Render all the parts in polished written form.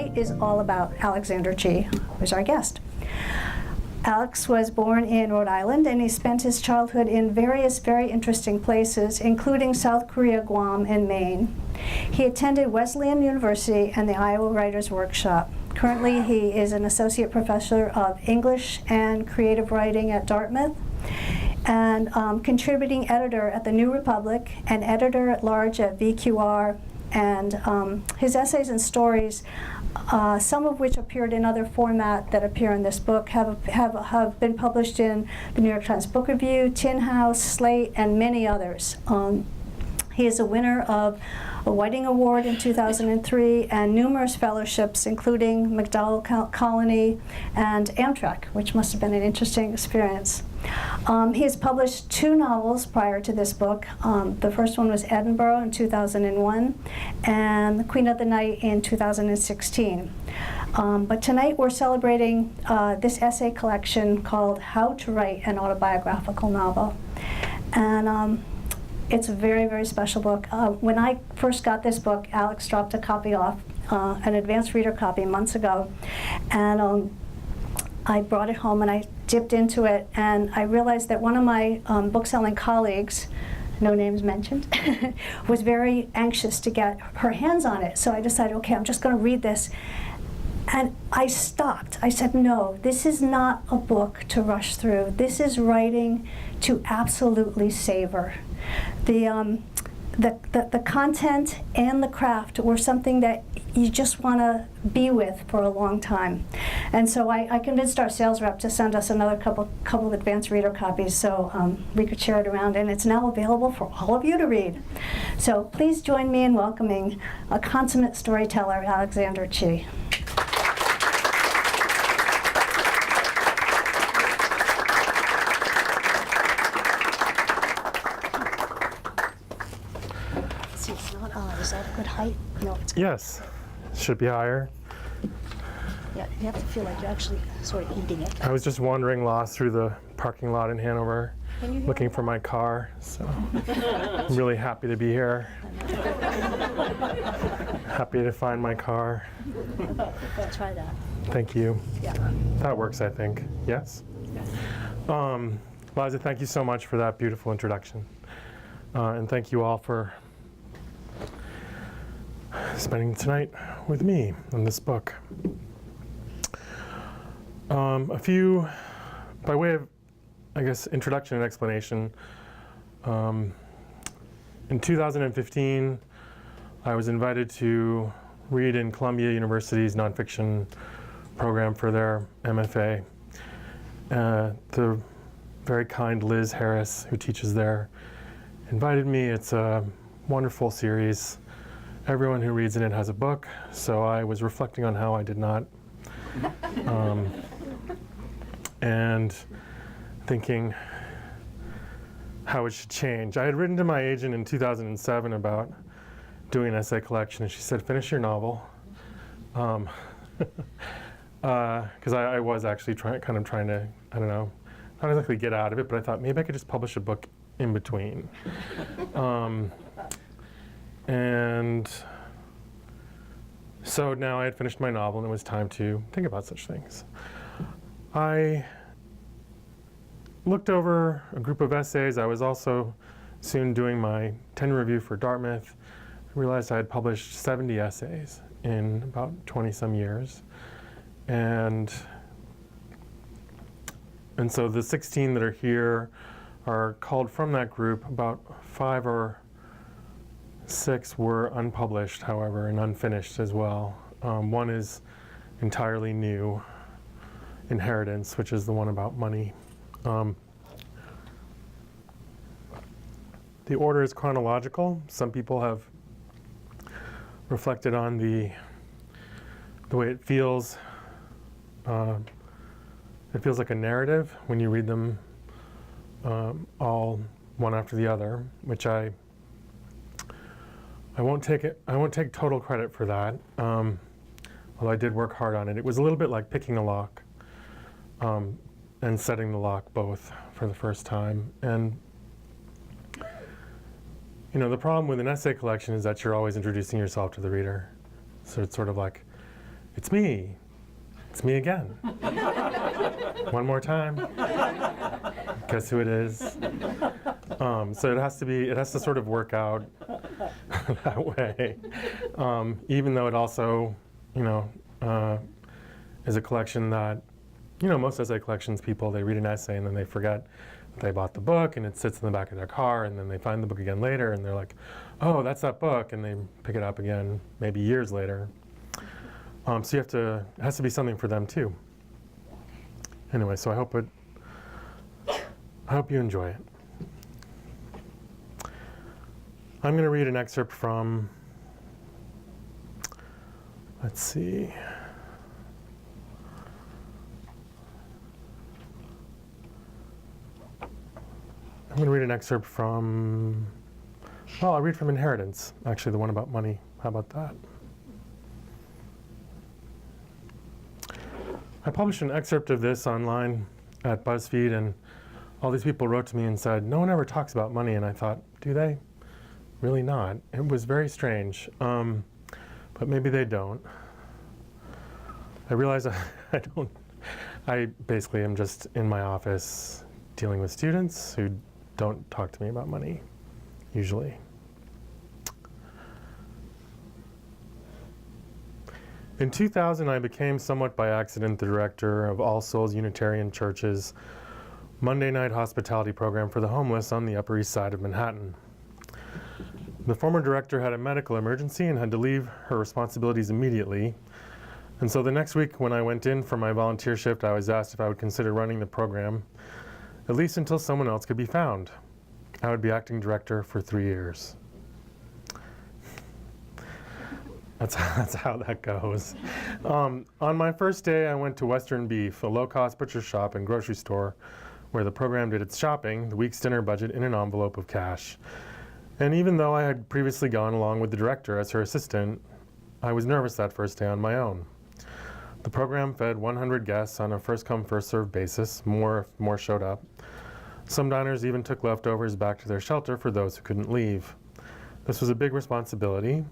story is all about Alexander Chee, who's our guest. Alex was born in Rhode Island, and he spent his childhood in various very interesting places, including South Korea, Guam, and Maine. He attended Wesleyan University and the Iowa Writers' Workshop. Currently, he is an associate professor of English and creative writing at Dartmouth, and contributing editor at the New Republic, and editor-at-large at VQR, and his essays and stories, some of which appeared in other format that appear in this book, have been published in the New York Times Book Review, Tin House, Slate, and many others. He is a winner of a Whiting Award in 2003 and numerous fellowships, including MacDowell Colony and Amtrak, which must have been an interesting experience. He has published 2 novels prior to this book. The first one was Edinburgh in 2001 and The Queen of the Night in 2016. But tonight we're celebrating this essay collection called How to Write an Autobiographical Novel. And it's a very, very special book. When I first got this book, Alex dropped a copy off, an advanced reader copy, months ago. And I brought it home and I dipped into it, and I realized that one of my bookselling colleagues, no names mentioned, was very anxious to get her hands on it. So I decided, okay, I'm just going to read this. And I stopped. I said, no, this is not a book to rush through. This is writing to absolutely savor. The content and the craft were something that you just want to be with for a long time. And so I convinced our sales rep to send us another couple of advanced reader copies so we could share it around, and it's now available for all of you to read. So please join me in welcoming a consummate storyteller, Alexander Chee. Is that a good height? No, it's good. Yes. Should be higher. Yeah, you have to feel like you're actually sort of eating it. I was just wandering lost through the parking lot in Hanover looking for my car, so I'm really happy to be here. Happy to find my car. Try that. Thank you. Yeah. That works, I think. Yes? Liza, thank you so much for that beautiful introduction. And thank you all for spending tonight with me on this book. A few, by way of, I guess, introduction and explanation. In 2015, I was invited to read in Columbia University's Nonfiction program for their MFA. The very kind Liz Harris, who teaches there, invited me. It's a wonderful series. Everyone who reads in it has a book, so I was reflecting on how I did not. And thinking how it should change. I had written to my agent in 2007 about doing an essay collection, and she said, finish your novel. Because I was actually trying to, I don't know, not exactly get out of it, but I thought maybe I could just publish a book in between. And so now I had finished my novel, and it was time to think about such things. I looked over a group of essays. I was also soon doing my tenure review for Dartmouth. I realized I had published 70 essays in about 20-some years. And so the 16 that are here are called from that group. About 5 or 6 were unpublished, however, and unfinished as well. One is entirely new, Inheritance, which is the one about money. The order is chronological. Some people have reflected on the way it feels. It feels like a narrative when you read them all one after the other, which I won't take total credit for that, although I did work hard on it. It was a little bit like picking a lock and setting the lock both for the first time. And you know, the problem with an essay collection is that you're always introducing yourself to the reader. So it's sort of like, It's me. It's me again. One more time. Guess who it is? So it has to sort of work out that way. Even though it also, is a collection that, most essay collections, people, they read an essay and then they forget that they bought the book, and it sits in the back of their car, and then they find the book again later and they're like, oh, that's that book, and they pick it up again maybe years later. So it has to be something for them too. Anyway, so I hope you enjoy it. I'm going to read an excerpt from, let's see. I'm going to read an excerpt from, I'll read from Inheritance, actually the one about money. How about that? I published an excerpt of this online at BuzzFeed, and all these people wrote to me and said, no one ever talks about money. And I thought, do they? Really not. It was very strange, but maybe they don't. I realized I don't. I basically am just in my office dealing with students who don't talk to me about money, usually. In 2000, I became somewhat by accident the director of All Souls Unitarian Church's Monday night hospitality program for the homeless on the Upper East Side of Manhattan. The former director had a medical emergency and had to leave her responsibilities immediately. And so the next week when I went in for my volunteer shift, I was asked if I would consider running the program, at least until someone else could be found. I would be acting director for 3 years. That's how that goes. On my first day, I went to Western Beef, a low-cost butcher shop and grocery store, where the program did its shopping, the week's dinner budget in an envelope of cash. And even though I had previously gone along with the director as her assistant, I was nervous that first day on my own. The program fed 100 guests on a first-come, first-served basis. More showed up. Some diners even took leftovers back to their shelter for those who couldn't leave. This was a big responsibility.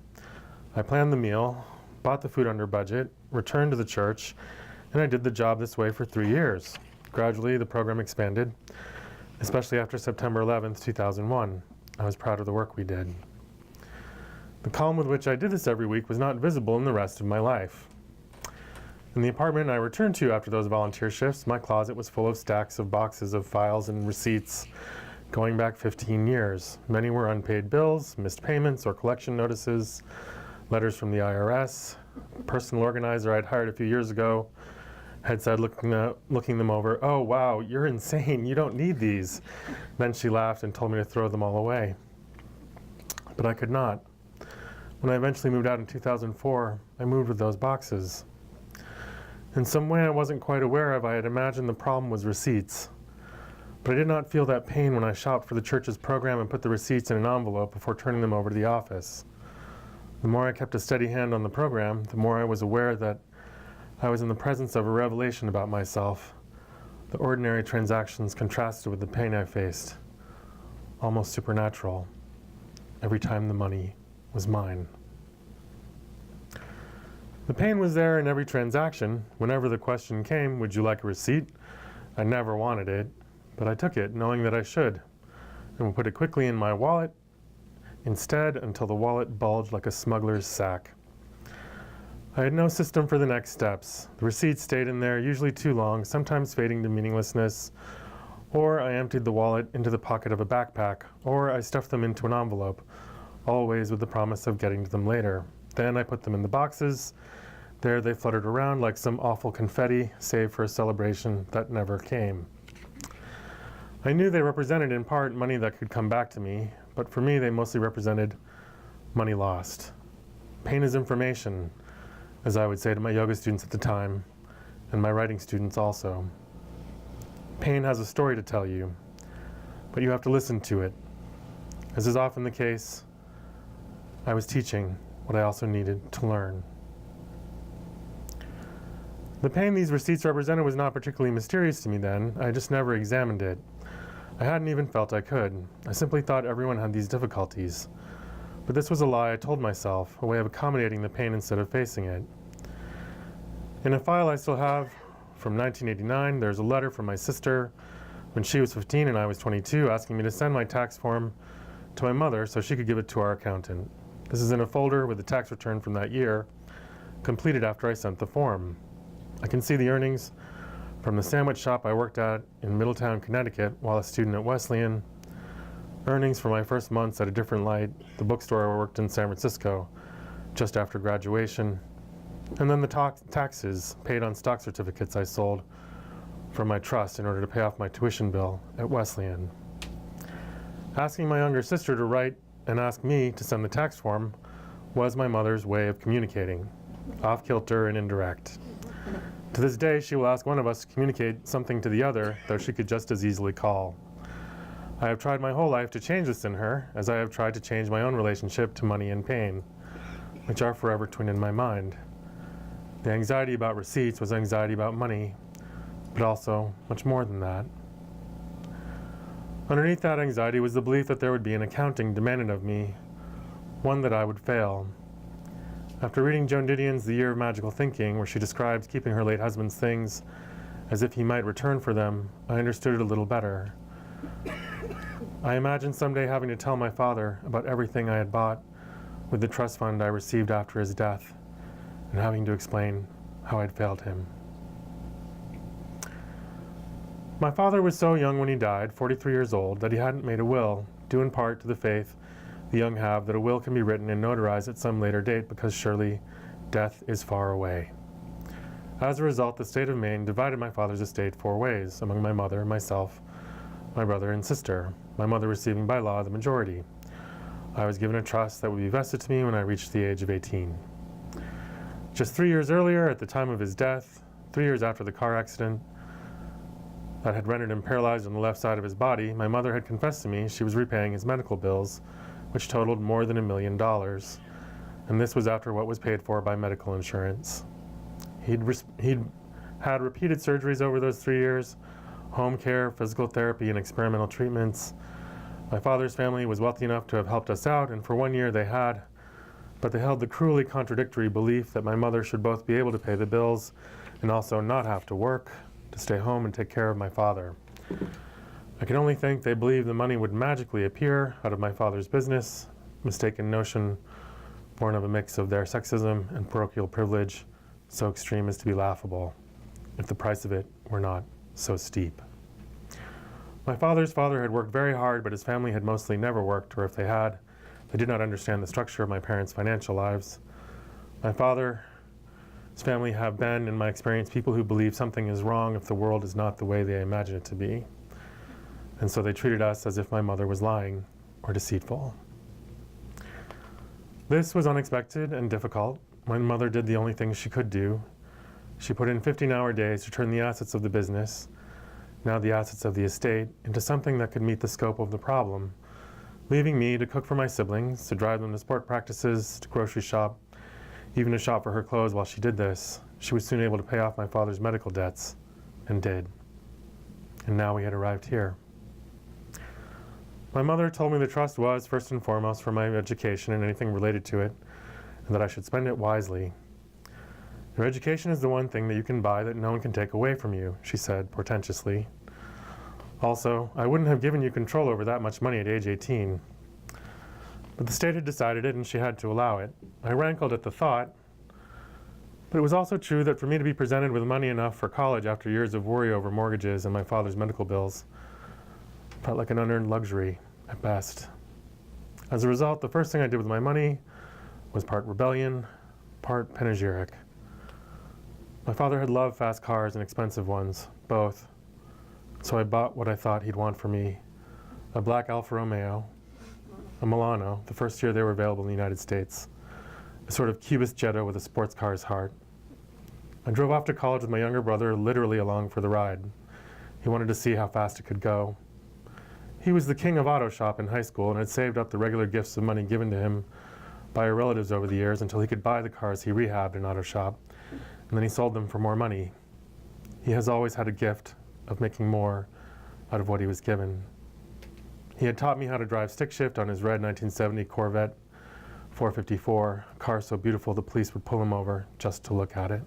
I planned the meal, bought the food under budget, returned to the church, and I did the job this way for 3 years. Gradually, the program expanded, especially after September 11th, 2001. I was proud of the work we did. The calm with which I did this every week was not visible in the rest of my life. In the apartment I returned to after those volunteer shifts, my closet was full of stacks of boxes of files and receipts going back 15 years. Many were unpaid bills, missed payments or collection notices, letters from the IRS. A personal organizer I'd hired a few years ago had said, looking them over, "Oh, wow, you're insane. You don't need these." Then she laughed and told me to throw them all away. But I could not. When I eventually moved out in 2004, I moved with those boxes. In some way I wasn't quite aware of, I had imagined the problem was receipts. But I did not feel that pain when I shopped for the church's program and put the receipts in an envelope before turning them over to the office. The more I kept a steady hand on the program, the more I was aware that I was in the presence of a revelation about myself. The ordinary transactions contrasted with the pain I faced, almost supernatural, every time the money was mine. The pain was there in every transaction. Whenever the question came, "Would you like a receipt?" I never wanted it, but I took it, knowing that I should, and would put it quickly in my wallet instead until the wallet bulged like a smuggler's sack. I had no system for the next steps. The receipts stayed in there, usually too long, sometimes fading to meaninglessness, or I emptied the wallet into the pocket of a backpack, or I stuffed them into an envelope, always with the promise of getting to them later. Then I put them in the boxes. There they fluttered around like some awful confetti, save for a celebration that never came. I knew they represented in part money that could come back to me, but for me they mostly represented money lost. Pain is information, as I would say to my yoga students at the time, and my writing students also. Pain has a story to tell you, but you have to listen to it. As is often the case, I was teaching what I also needed to learn. The pain these receipts represented was not particularly mysterious to me then. I just never examined it. I hadn't even felt I could. I simply thought everyone had these difficulties. But this was a lie I told myself, a way of accommodating the pain instead of facing it. In a file I still have from 1989, there's a letter from my sister when she was 15 and I was 22 asking me to send my tax form to my mother so she could give it to our accountant. This is in a folder with the tax return from that year, completed after I sent the form. I can see the earnings from the sandwich shop I worked at in Middletown, Connecticut while a student at Wesleyan, earnings for my first months at a different light, the bookstore I worked in San Francisco just after graduation, and then the taxes paid on stock certificates I sold from my trust in order to pay off my tuition bill at Wesleyan. Asking my younger sister to write and ask me to send the tax form was my mother's way of communicating, off-kilter and indirect. To this day, she will ask one of us to communicate something to the other, though she could just as easily call. I have tried my whole life to change this in her, as I have tried to change my own relationship to money and pain, which are forever twin in my mind. The anxiety about receipts was anxiety about money, but also much more than that. Underneath that anxiety was the belief that there would be an accounting demanded of me, one that I would fail. After reading Joan Didion's The Year of Magical Thinking, where she describes keeping her late husband's things as if he might return for them, I understood it a little better. I imagined someday having to tell my father about everything I had bought with the trust fund I received after his death, and having to explain how I'd failed him. My father was so young when he died, 43 years old, that he hadn't made a will, due in part to the faith the young have that a will can be written and notarized at some later date because surely death is far away. As a result, the state of Maine divided my father's estate 4 ways, among my mother, myself, my brother, and sister, my mother receiving by law the majority. I was given a trust that would be vested to me when I reached the age of 18. Just 3 years earlier, at the time of his death, 3 years after the car accident that had rendered him paralyzed on the left side of his body, my mother had confessed to me she was repaying his medical bills, which totaled more than $1 million, and this was after what was paid for by medical insurance. He'd had repeated surgeries over those 3 years, home care, physical therapy, and experimental treatments. My father's family was wealthy enough to have helped us out, and for 1 year they had, but they held the cruelly contradictory belief that my mother should both be able to pay the bills and also not have to work, to stay home and take care of my father. I can only think they believed the money would magically appear out of my father's business, mistaken notion born of a mix of their sexism and parochial privilege, so extreme as to be laughable, if the price of it were not so steep. My father's father had worked very hard, but his family had mostly never worked, or if they had, they did not understand the structure of my parents' financial lives. My father's family have been, in my experience, people who believe something is wrong if the world is not the way they imagine it to be. And so they treated us as if my mother was lying or deceitful. This was unexpected and difficult. My mother did the only thing she could do. She put in 15-hour days to turn the assets of the business, now the assets of the estate, into something that could meet the scope of the problem, leaving me to cook for my siblings, to drive them to sport practices, to grocery shop, even to shop for her clothes. While she did this, she was soon able to pay off my father's medical debts, and did. And now we had arrived here. My mother told me the trust was, first and foremost, for my education and anything related to it, and that I should spend it wisely. Your education is the one thing that you can buy that no one can take away from you, she said portentously. Also, I wouldn't have given you control over that much money at age 18. But the state had decided it, and she had to allow it. I rankled at the thought, but it was also true that for me to be presented with money enough for college after years of worry over mortgages and my father's medical bills felt like an unearned luxury at best. As a result, the first thing I did with my money was part rebellion, part panegyric. My father had loved fast cars and expensive ones, both. So I bought what I thought he'd want for me, a black Alfa Romeo, a Milano, the first year they were available in the United States, a sort of Cubist Jetta with a sports car's heart. I drove off to college with my younger brother, literally along for the ride. He wanted to see how fast it could go. He was the king of auto shop in high school and had saved up the regular gifts of money given to him by her relatives over the years until he could buy the cars he rehabbed in auto shop, and then he sold them for more money. He has always had a gift of making more out of what he was given. He had taught me how to drive stick shift on his red 1970 Corvette 454, a car so beautiful the police would pull him over just to look at it.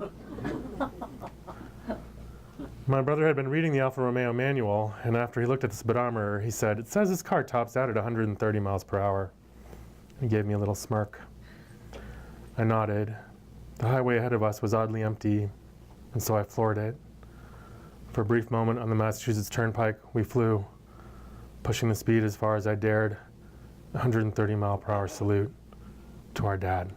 My brother had been reading the Alfa Romeo manual, and after he looked at the speedometer, he said, "It says this car tops out at 130 miles per hour." He gave me a little smirk. I nodded. The highway ahead of us was oddly empty, and so I floored it. For a brief moment on the Massachusetts Turnpike, we flew, pushing the speed as far as I dared, 130 mile per hour salute to our dad.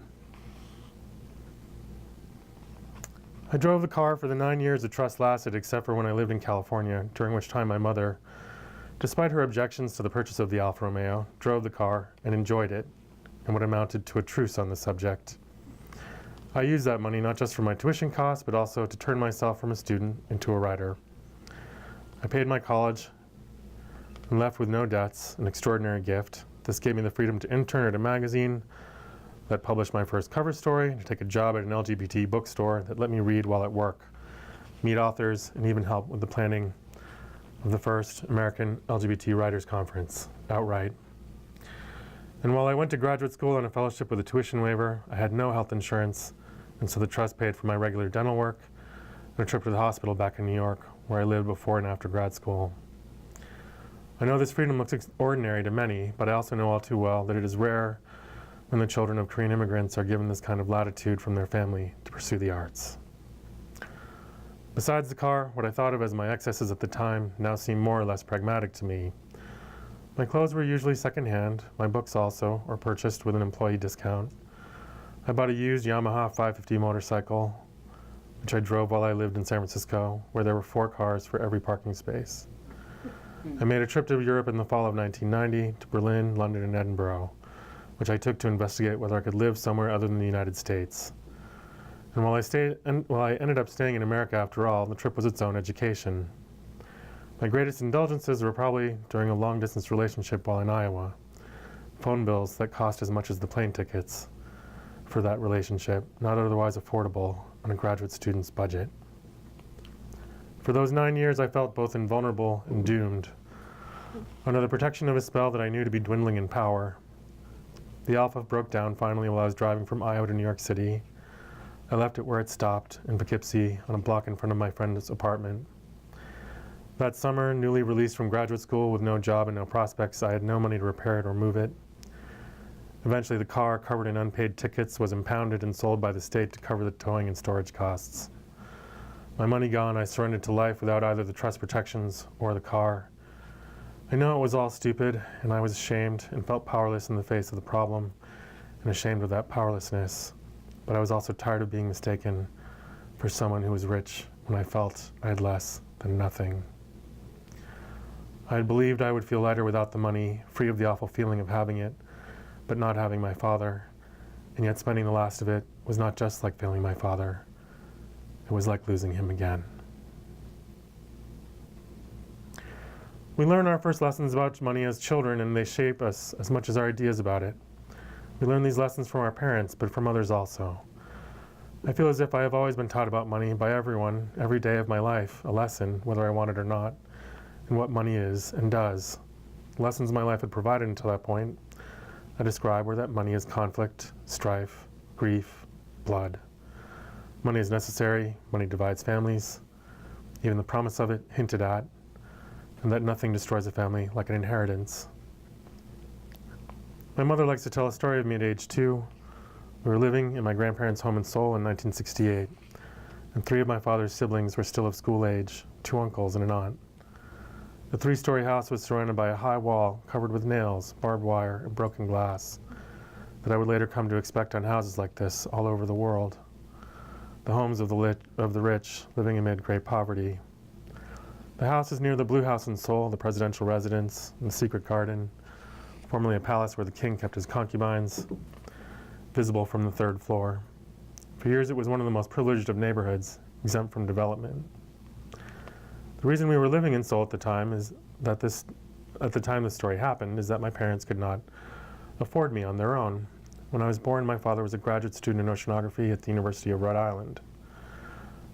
I drove the car for the 9 years the trust lasted, except for when I lived in California, during which time my mother, despite her objections to the purchase of the Alfa Romeo, drove the car and enjoyed it, and what amounted to a truce on the subject. I used that money not just for my tuition costs, but also to turn myself from a student into a writer. I paid my college and left with no debts, an extraordinary gift. This gave me the freedom to intern at a magazine that published my first cover story, to take a job at an LGBT bookstore that let me read while at work, meet authors, and even help with the planning of the first American LGBT Writers Conference, outright. And while I went to graduate school on a fellowship with a tuition waiver, I had no health insurance, and so the trust paid for my regular dental work and a trip to the hospital back in New York, where I lived before and after grad school. I know this freedom looks ordinary to many, but I also know all too well that it is rare when the children of Korean immigrants are given this kind of latitude from their family to pursue the arts. Besides the car, what I thought of as my excesses at the time now seem more or less pragmatic to me. My clothes were usually secondhand, my books also, or purchased with an employee discount. I bought a used Yamaha 550 motorcycle, which I drove while I lived in San Francisco, where there were 4 cars for every parking space. I made a trip to Europe in the fall of 1990 to Berlin, London, and Edinburgh, which I took to investigate whether I could live somewhere other than the United States. And while I ended up staying in America after all, the trip was its own education. My greatest indulgences were probably during a long-distance relationship while in Iowa. Phone bills that cost as much as the plane tickets for that relationship, not otherwise affordable on a graduate student's budget. For those 9 years, I felt both invulnerable and doomed, under the protection of a spell that I knew to be dwindling in power. The Alpha broke down finally while I was driving from Iowa to New York City. I left it where it stopped, in Poughkeepsie, on a block in front of my friend's apartment. That summer, newly released from graduate school with no job and no prospects, I had no money to repair it or move it. Eventually, the car, covered in unpaid tickets, was impounded and sold by the state to cover the towing and storage costs. My money gone, I surrendered to life without either the trust protections or the car. I know it was all stupid, and I was ashamed and felt powerless in the face of the problem, and ashamed of that powerlessness. But I was also tired of being mistaken for someone who was rich when I felt I had less than nothing. I had believed I would feel lighter without the money, free of the awful feeling of having it, but not having my father. And yet spending the last of it was not just like failing my father. It was like losing him again. We learn our first lessons about money as children, and they shape us as much as our ideas about it. We learn these lessons from our parents, but from others also. I feel as if I have always been taught about money by everyone, every day of my life, a lesson, whether I want it or not, and what money is and does. The lessons my life had provided until that point, I describe were that money is conflict, strife, grief, blood. Money is necessary, money divides families, even the promise of it hinted at, and that nothing destroys a family like an inheritance. My mother likes to tell a story of me at age 2. We were living in my grandparents' home in Seoul in 1968, and 3 of my father's siblings were still of school age, 2 uncles and an aunt. The 3-story house was surrounded by a high wall covered with nails, barbed wire, and broken glass that I would later come to expect on houses like this all over the world. The homes of the rich living amid great poverty. The house is near the Blue House in Seoul, the presidential residence, and the secret garden, formerly a palace where the king kept his concubines, visible from the 3rd floor. For years it was one of the most privileged of neighborhoods, exempt from development. The reason we were living in Seoul at the time is that at the time this story happened, is that my parents could not afford me on their own. When I was born, my father was a graduate student in oceanography at the University of Rhode Island.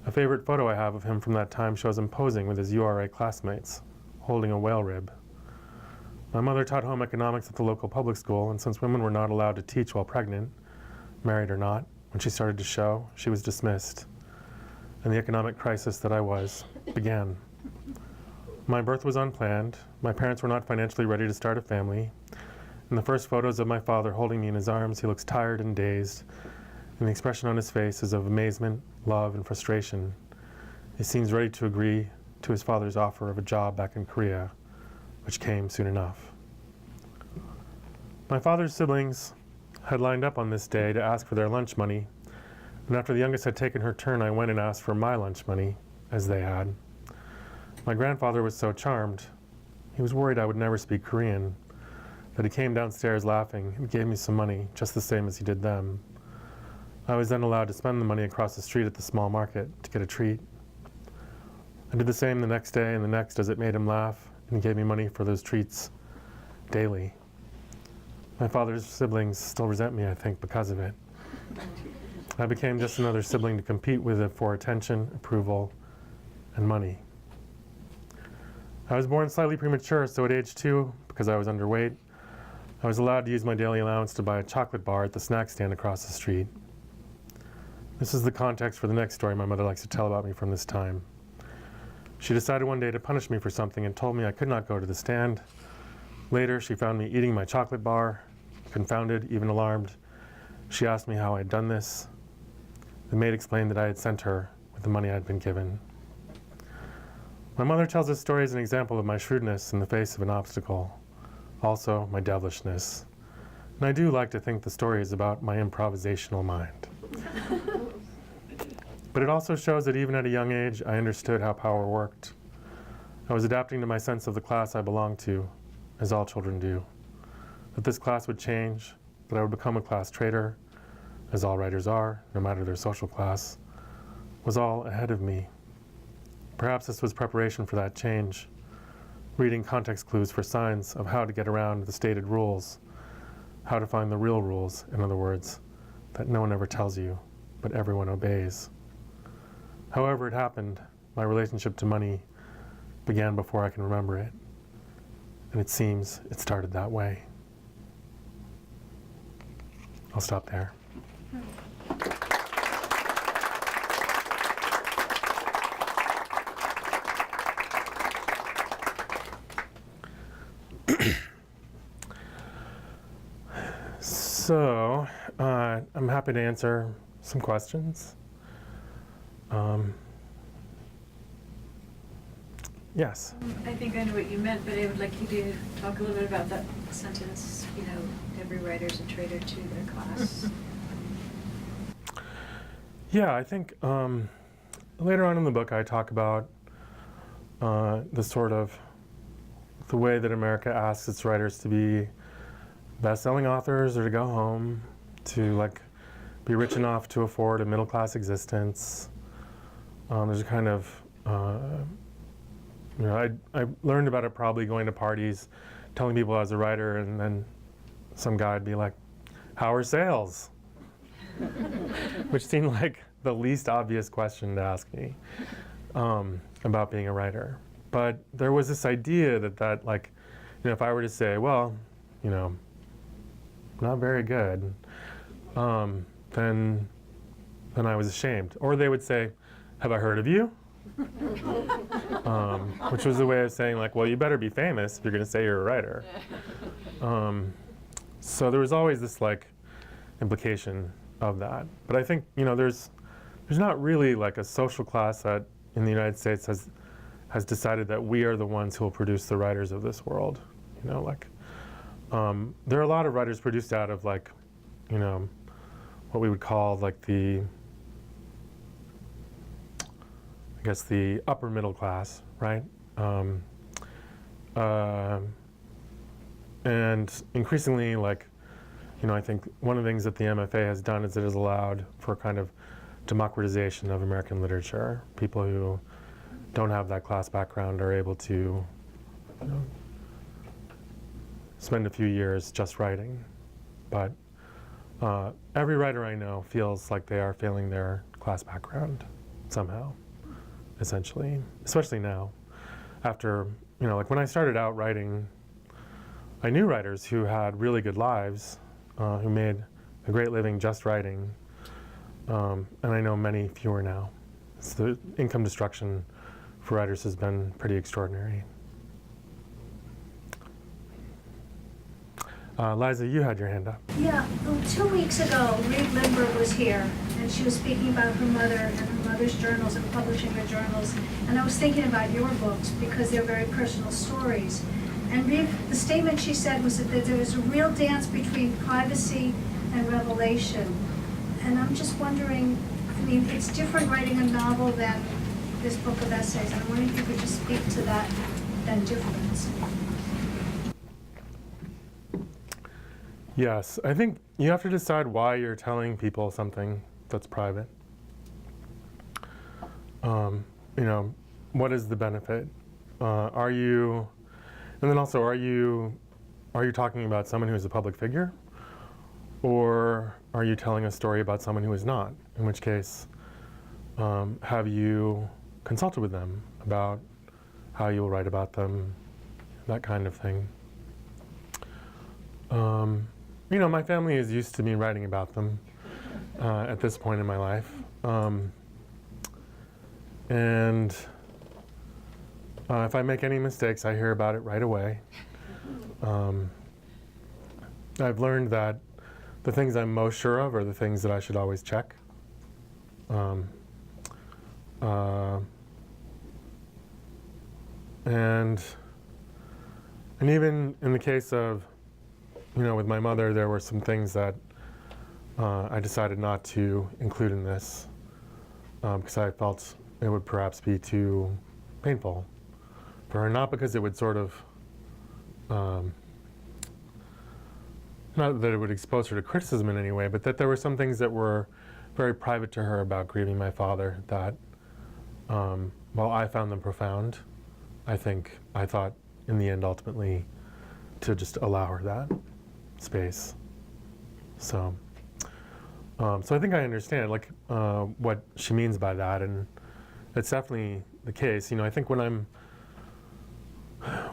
A favorite photo I have of him from that time shows him posing with his URA classmates, holding a whale rib. My mother taught home economics at the local public school, and since women were not allowed to teach while pregnant, married or not, when she started to show, she was dismissed. And the economic crisis that I was began. My birth was unplanned. My parents were not financially ready to start a family. In the first photos of my father holding me in his arms, he looks tired and dazed, and the expression on his face is of amazement, love, and frustration. He seems ready to agree to his father's offer of a job back in Korea, which came soon enough. My father's siblings had lined up on this day to ask for their lunch money, and after the youngest had taken her turn, I went and asked for my lunch money, as they had. My grandfather was so charmed. He was worried I would never speak Korean, that he came downstairs laughing and gave me some money, just the same as he did them. I was then allowed to spend the money across the street at the small market to get a treat. I did the same the next day and the next as it made him laugh, and he gave me money for those treats daily. My father's siblings still resent me, I think, because of it. I became just another sibling to compete with it for attention, approval, and money. I was born slightly premature, so at age 2, because I was underweight, I was allowed to use my daily allowance to buy a chocolate bar at the snack stand across the street. This is the context for the next story my mother likes to tell about me from this time. She decided one day to punish me for something and told me I could not go to the stand. Later, she found me eating my chocolate bar, confounded, even alarmed. She asked me how I had done this. The maid explained that I had sent her with the money I had been given. My mother tells this story as an example of my shrewdness in the face of an obstacle, also my devilishness. And I do like to think the story is about my improvisational mind. But it also shows that even at a young age, I understood how power worked. I was adapting to my sense of the class I belonged to, as all children do. That this class would change, that I would become a class traitor, as all writers are, no matter their social class, was all ahead of me. Perhaps this was preparation for that change, reading context clues for signs of how to get around the stated rules, how to find the real rules, in other words, that no one ever tells you, but everyone obeys. However it happened, my relationship to money began before I can remember it, and it seems it started that way. I'll stop there. So, I'm happy to answer some questions. Yes? I think I know what you meant, but I would like you to talk a little bit about that sentence, every writer's a traitor to their class. Yeah, I think later on in the book I talk about the way that America asks its writers to be best-selling authors or to go home, to be rich enough to afford a middle-class existence. There's a kind of, I learned about it probably going to parties, telling people I was a writer, and then some guy would be like, "How are sales?" Which seemed like the least obvious question to ask me about being a writer. But there was this idea that if I were to say, well, not very good, then I was ashamed. Or they would say, "Have I heard of you?" Which was a way of saying well, you better be famous if you're going to say you're a writer. So there was always this implication of that. But I think there's not really a social class that in the United States has decided that we are the ones who will produce the writers of this world. There are a lot of writers produced out of what we would call the upper middle class, right? And increasingly, I think one of the things that the MFA has done is it has allowed for kind of democratization of American literature. People who don't have that class background are able to spend a few years just writing. But every writer I know feels like they are failing their class background somehow, essentially, especially now. After, when I started out writing, I knew writers who had really good lives, who made a great living just writing, and I know many fewer now. It's the income destruction for writers has been pretty extraordinary. Liza, you had your hand up. Yeah, 2 weeks ago, Reed Lindbergh was here, and she was speaking about her mother and her mother's journals and publishing her journals. And I was thinking about your books because they're very personal stories. And Reed, the statement she said was that there was a real dance between privacy and revelation. And I'm just wondering, I mean, it's different writing a novel than this book of essays. And I'm wondering if you could just speak to that difference. Yes, I think you have to decide why you're telling people something that's private. You know, what is the benefit? And then also, are you talking about someone who is a public figure? Or are you telling a story about someone who is not? In which case, have you consulted with them about how you will write about them, that kind of thing. You know, my family is used to me writing about them at this point in my life. And if I make any mistakes, I hear about it right away. I've learned that the things I'm most sure of are the things that I should always check. And even in the case of, you know, with my mother, there were some things that I decided not to include in this because I felt it would perhaps be too painful for her, not because it would sort of, not that it would expose her to criticism in any way, but that there were some things that were very private to her about grieving my father that, while I found them profound, I thought in the end ultimately to just allow her that space. So I think I understand like what she means by that, and it's definitely the case. You know, I think when I'm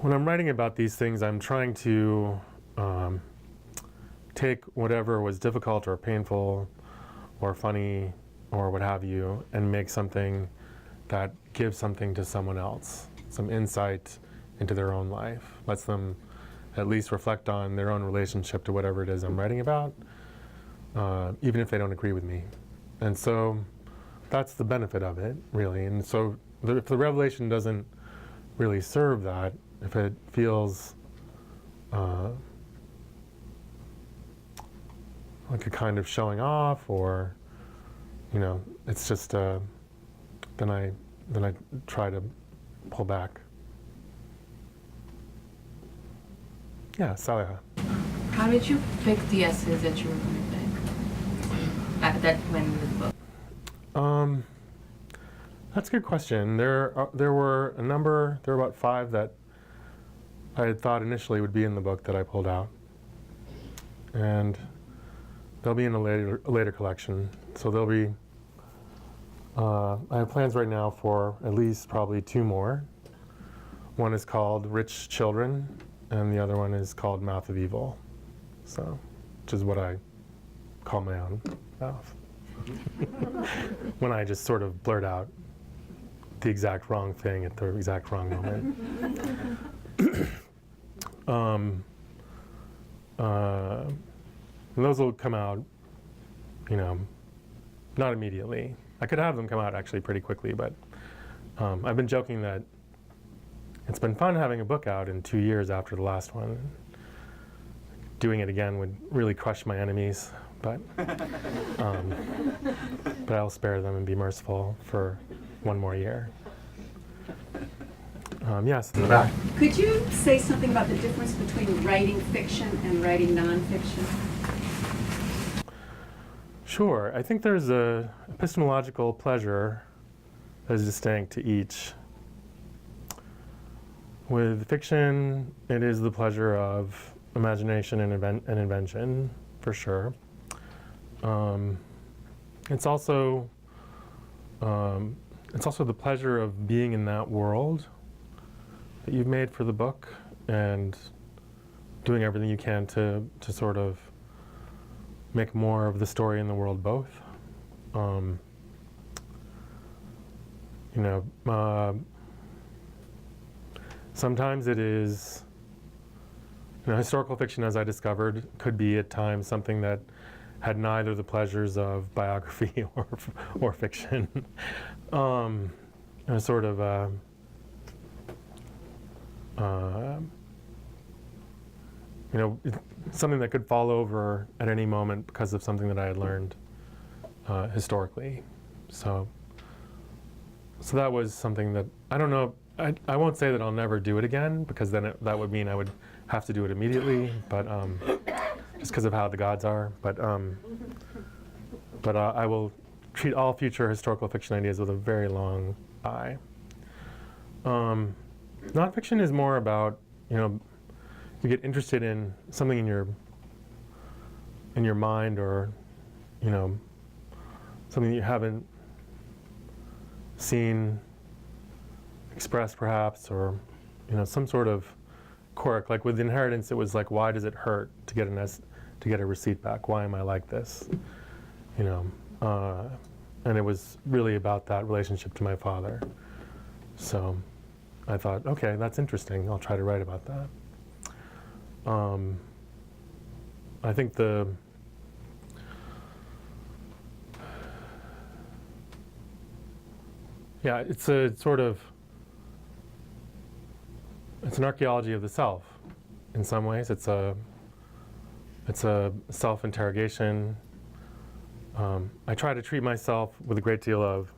writing about these things, I'm trying to take whatever was difficult or painful or funny or what have you and make something that gives something to someone else, some insight into their own life, lets them at least reflect on their own relationship to whatever it is I'm writing about, even if they don't agree with me. And so that's the benefit of it, really. And so if the revelation doesn't really serve that, if it feels like a kind of showing off, or, you know, it's just, then I try to pull back. Yeah, Saliha. How did you pick the essays that you were going to pick? That went in the book. That's a good question. There were about 5 that I had thought initially would be in the book that I pulled out, and they'll be in a later collection. So they'll be. I have plans right now for at least probably 2 more. One is called Rich Children, and the other one is called Mouth of Evil. So, which is what I call my own mouth. When I just sort of blurt out the exact wrong thing at the exact wrong moment. And those will come out, you know, not immediately. I could have them come out actually pretty quickly, but I've been joking that it's been fun having a book out in 2 years after the last one. Doing it again would really crush my enemies, but I'll spare them and be merciful for 1 more year. Yes, in the back. Could you say something about the difference between writing fiction and writing nonfiction? Sure. I think there's a epistemological pleasure that is distinct to each. With fiction, it is the pleasure of imagination and invention, for sure. It's also the pleasure of being in that world that you've made for the book and doing everything you can to sort of make more of the story and the world both. You know, sometimes it is, historical fiction, as I discovered, could be at times something that had neither the pleasures of biography or fiction. A sort of something that could fall over at any moment because of something that I had learned historically. So that was something that, I don't know, I won't say that I'll never do it again, because then that would mean I would have to do it immediately, but just because of how the gods are. But I will treat all future historical fiction ideas with a very long eye. Nonfiction is more about, you get interested in something in your mind, or something that you haven't seen expressed perhaps, or some sort of quirk. Like with Inheritance, it was like, why does it hurt to get a receipt back? Why am I like this? And it was really about that relationship to my father. So I thought, okay, that's interesting. I'll try to write about that. I think it's an archaeology of the self in some ways. It's a self-interrogation. I try to treat myself with a great deal of,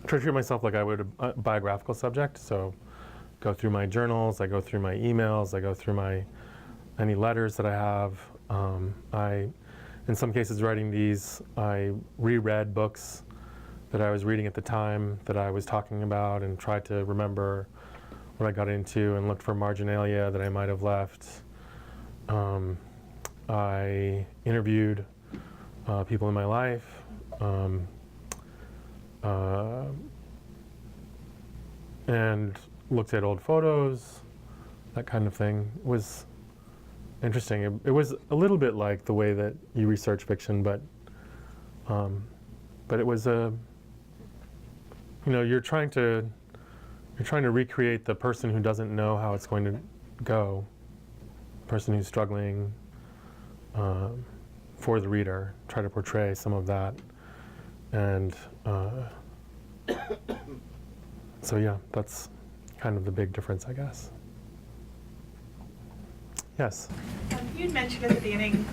treat myself like I would a biographical subject. So go through my journals, I go through my emails, I go through any letters that I have. In some cases writing these, I reread books that I was reading at the time that I was talking about, and tried to remember what I got into, and looked for marginalia that I might have left. I interviewed people in my life, and looked at old photos, that kind of thing. It was interesting. It was a little bit like the way that you research fiction, but it was you're trying to recreate the person who doesn't know how it's going to go, the person who's struggling, for the reader. Try to portray some of that, and so yeah, that's kind of the big difference, I guess. Yes. You'd mentioned at the beginning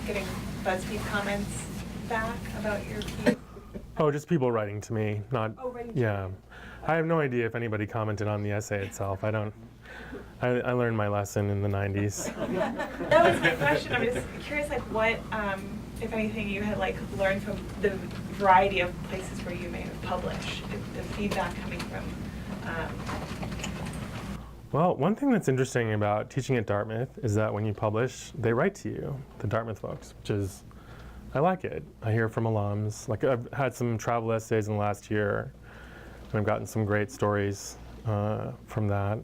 getting BuzzFeed comments back about your piece. Oh, just people writing to me, not. Oh, writing to yeah. you. I have no idea if anybody commented on the essay itself. I don't. I learned my lesson in the 90s. That was my question. I'm just curious, like, what, if anything, you had learned from the variety of places where you may have published, the feedback coming from. Well, one thing that's interesting about teaching at Dartmouth is that when you publish, they write to you, the Dartmouth folks, which is, I like it. I hear from alums. Like, I've had some travel essays in the last year, and I've gotten some great stories from that,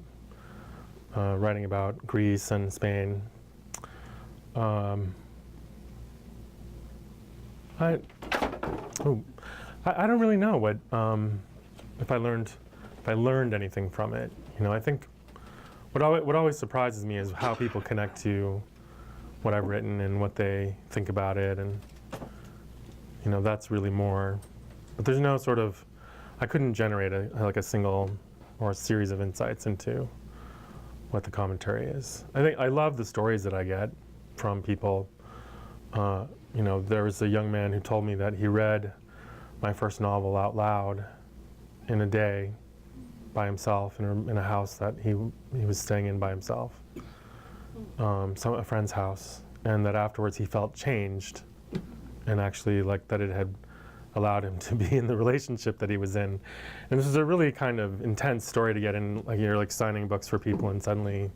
writing about Greece and Spain. I don't really know what if I learned anything from it. I think what always surprises me is how people connect to what I've written and what they think about it, and that's really more. But there's no sort of, I couldn't generate a single or a series of insights into what the commentary is. I think I love the stories that I get from people. There was a young man who told me that he read my first novel out loud in a day by himself in a house that he was staying in by himself, a friend's house, and that afterwards he felt changed, and actually that it had allowed him to be in the relationship that he was in. And this is a really kind of intense story to get in. You're signing books for people, and suddenly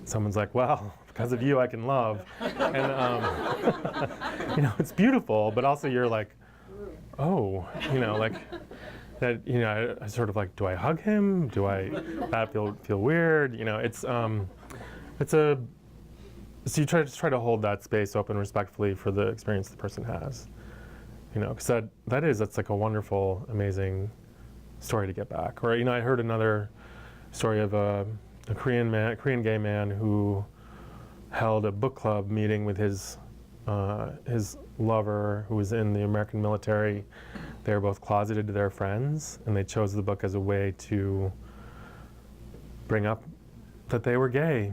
someone's like, well, because of you I can love. And it's beautiful, but also you're like, oh, that, I sort of do I hug him? Do that feel weird? So you try to hold that space open respectfully for the experience the person has. Because that's a wonderful, amazing story to get back. Or, I heard another story of a Korean gay man who held a book club meeting with his lover who was in the American military. They were both closeted to their friends, and they chose the book as a way to bring up that they were gay.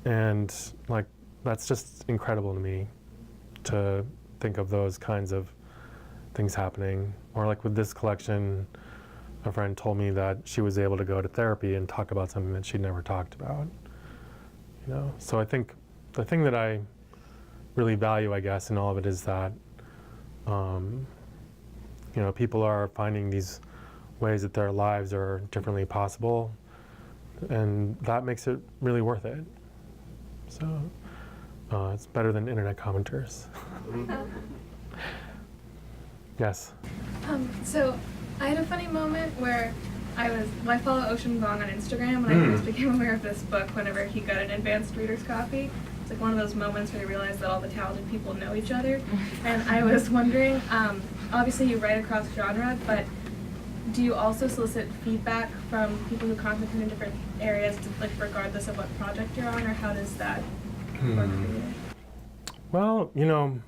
And like, that's just incredible to me to think of those kinds of things happening. Or like with this collection, a friend told me that she was able to go to therapy and talk about something that she'd never talked about. You know, so I think the thing that I really value, I guess, in all of it is that, you know, people are finding these ways that their lives are differently possible, and that makes it really worth it. So it's better than internet commenters. Yes. So I had a funny moment where I follow Ocean Vong on Instagram, and I first became aware of this book whenever he got an advanced reader's copy. It's like one of those moments where you realize that all the talented people know each other. And I was wondering, obviously you write across genre, but do you also solicit feedback from people who concentrate in different areas, like regardless of what project you're on, or how does that work for you? Well, you know,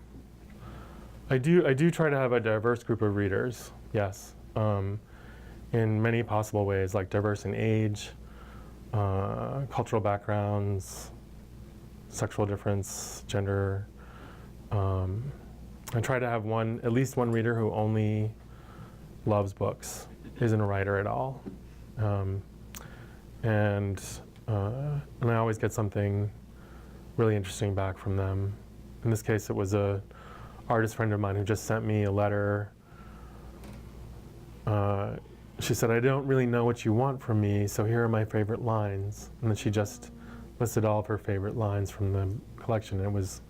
I do try to have a diverse group of readers, yes, in many possible ways, like diverse in age, cultural backgrounds, sexual difference, gender. I try to have at least one reader who only loves books, isn't a writer at all, and I always get something really interesting back from them. In this case, it was a artist friend of mine who just sent me a letter. She said, "I don't really know what you want from me, so here are my favorite lines." And then she just listed all of her favorite lines from the collection. And it was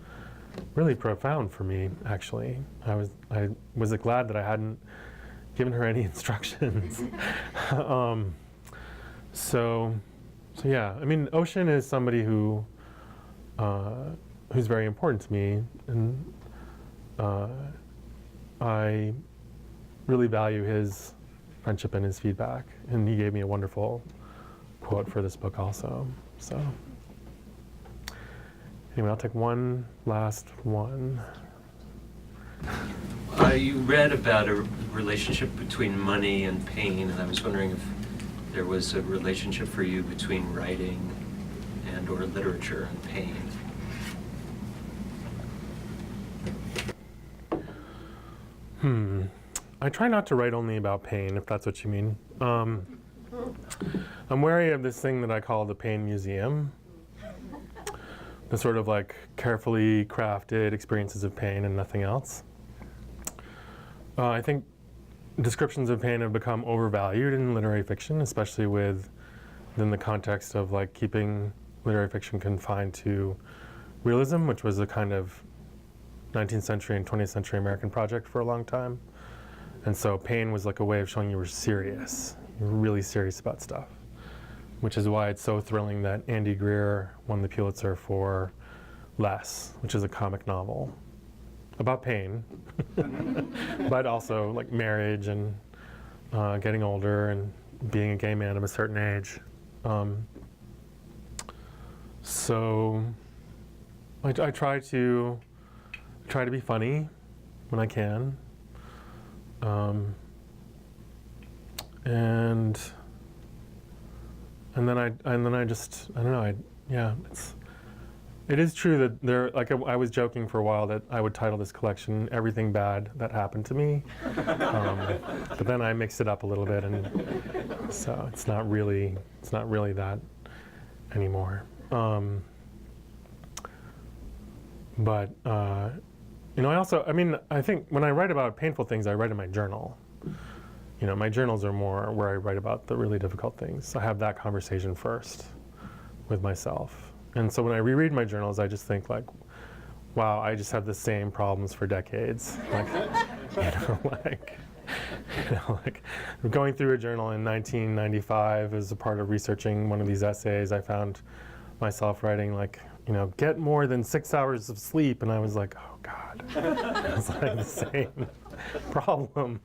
really profound for me, actually. I was glad that I hadn't given her any instructions. So yeah, I mean, Ocean is somebody who's very important to me, and I really value his friendship and his feedback, and he gave me a wonderful quote for this book also. So anyway, I'll take one last one. You read about a relationship between money and pain, and I was wondering if there was a relationship for you between writing and or literature and pain. I try not to write only about pain, if that's what you mean. I'm wary of this thing that I call the pain museum. The sort of like carefully crafted experiences of pain and nothing else. I think descriptions of pain have become overvalued in literary fiction, especially within the context of like keeping literary fiction confined to realism, which was a kind of 19th century and 20th century American project for a long time. And so pain was like a way of showing you were serious. You were really serious about stuff, which is why it's so thrilling that Andy Greer won the Pulitzer for Less, which is a comic novel about pain, but also like marriage and getting older and being a gay man of a certain age. So I try to be funny when I can, and then I just I don't know. It is true that I was joking for a while that I would title this collection "Everything Bad That Happened to Me," but then I mixed it up a little bit, and so it's not really that anymore. But I think when I write about painful things, I write in my journal. You know, my journals are more where I write about the really difficult things. I have that conversation first with myself. And so when I reread my journals, I just think like, wow, I just have the same problems for decades. Like, like going through a journal in 1995 as a part of researching one of these essays, I found myself writing like, get more than 6 hours of sleep. And I was like, oh God, it's like the same problem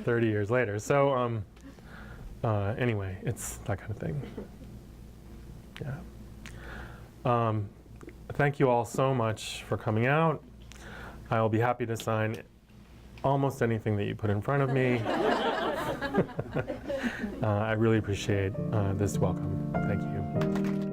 30 years later. So anyway, it's that kind of thing. Thank you all so much for coming out. I will be happy to sign almost anything that you put in front of me. I really appreciate this welcome. Thank you.